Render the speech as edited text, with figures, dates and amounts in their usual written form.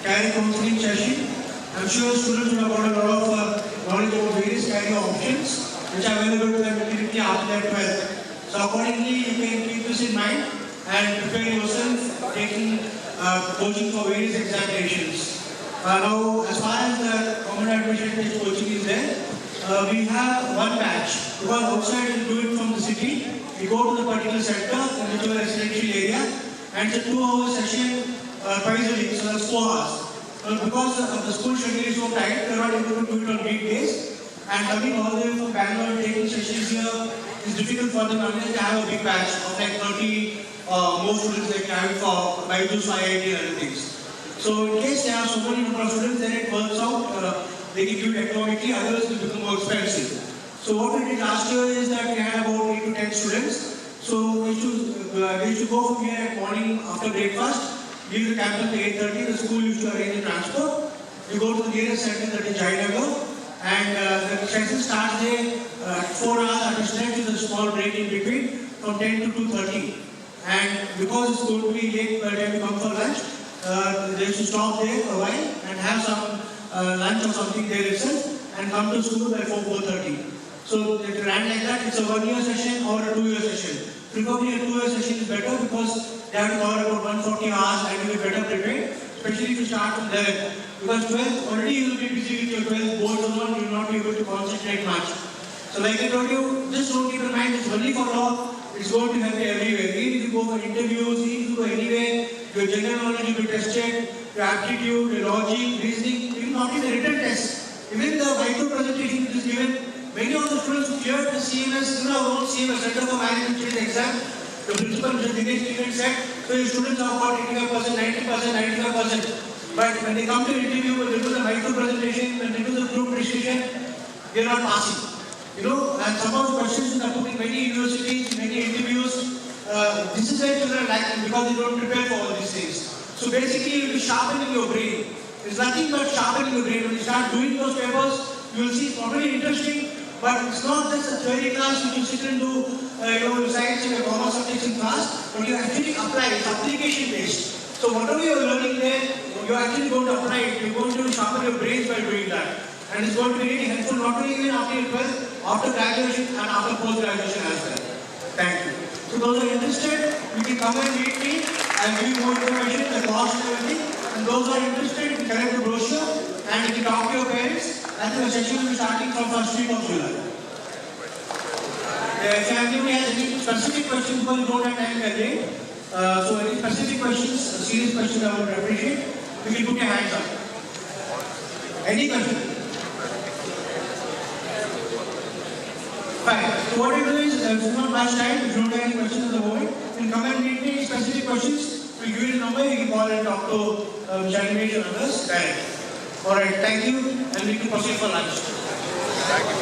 career counseling session. I'm sure students will have got a lot of knowledge about various career options which are available to them immediately after their 12th. So accordingly, you can keep this in mind and prepare yourself taking coaching for various examinations. Now, as far as the common admission test coaching is there, we have one batch. Because outside we do it from the city, we go to the particular center in the residential area, and it's a 2-hour session twice a week, so that's 4 hours. Because the school schedule is so tight, we are not able to do it on weekdays. And coming all the way from Bangalore, taking sessions here is difficult for them unless they have a big batch of like 30 more students like have for BYJU'S, IIT and other things. So in case they have so many number of students, then it works out. They can do it economically, otherwise it will become more expensive. So what we did last year is that we had about 8 to 10 students. So we used to go from here at morning after breakfast, leave the campus at 8:30. The school used to arrange the transport. We go to the nearest center, that is Jayanagar. And the session starts there at 4 hours at a stretch with a small break in between from 10 to 2:30. And because it's going to be late by the time we come for lunch, they used to stop there for a while and have some lunch or something there itself and come to school by 4:30. So it ran like that. It's a 1-year session or a 2-year session. Probably a 2-year session is better because they have to cover about 140 hours and you will be better prepared, especially if you start from there. Because 12th, already you will be busy with your 12th boards alone, you will not be able to concentrate much. So like I told you, just don't keep in mind it's only for law, it's going to help you everywhere. Even if you go for interviews, even if you go anywhere, your general knowledge will be tested, your aptitude, your logic, reasoning, even not in the written test. Even the micro presentation which is given, many of the students who cleared the CMS, you know, our own CMS, Center for Management Change exam, the principal, Mr. Dinesh Stevens said, so your students have got 85%, 90%, 95%. But when they come to interview, when they do the micro presentation, when they do the group discussion, they are not passing. You know, and some of the questions that are put in many universities, many interviews, this is where children are lacking because they don't prepare for all these things. So basically, you will be sharpening your brain. It's nothing but sharpening your brain. When you start doing those papers, you will see it's probably interesting, but it's not just a theory class which you sit and do, science and commerce subjects in class, but you actually apply. It's application based. So whatever you are learning there, you are actually going to apply it. You're going to sharpen your brains by doing that. And it's going to be really helpful not only even after your 12th, after graduation and after post-graduation as well. Thank you. So those who are interested, you can come and meet me. I'll give you more information, the cost and everything. And those who are interested, you can collect the brochure and you can talk to your parents. I think the session will be starting from 1st week of July. If anybody has any specific questions, because you don't have time again. So any specific questions, serious questions I would appreciate. You can put your hands up. Any question? Fine. So what you do is, it's not much time. If you don't have any questions at the moment, you can come and meet me. Specific questions, we'll give you the number. You can call and talk to Janimesh or others. Alright, thank you. And we can proceed for lunch. Thank you.